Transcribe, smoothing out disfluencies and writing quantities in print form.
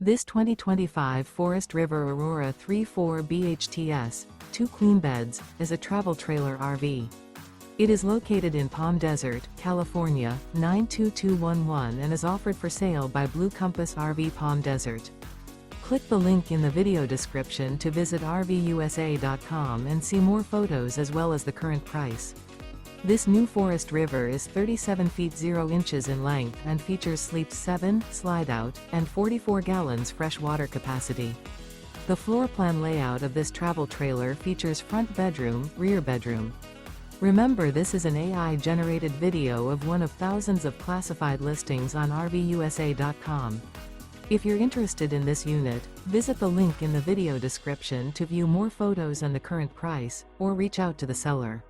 This 2025 Forest River Aurora 3/4 BHTS, 2 queen beds, is a travel trailer RV. It is located in Palm Desert, California, 92211 and is offered for sale by Blue Compass RV Palm Desert. Click the link in the video description to visit RVUSA.com and see more photos as well as the current price. This new Forest River is 37 feet 0 inches in length and features sleep 7, Slideout, and 44 gallons fresh water capacity. The floor plan layout of this travel trailer features front bedroom, rear bedroom. Remember, this is an AI-generated video of one of thousands of classified listings on RVUSA.com. If you're interested in this unit, visit the link in the video description to view more photos and the current price, or reach out to the seller.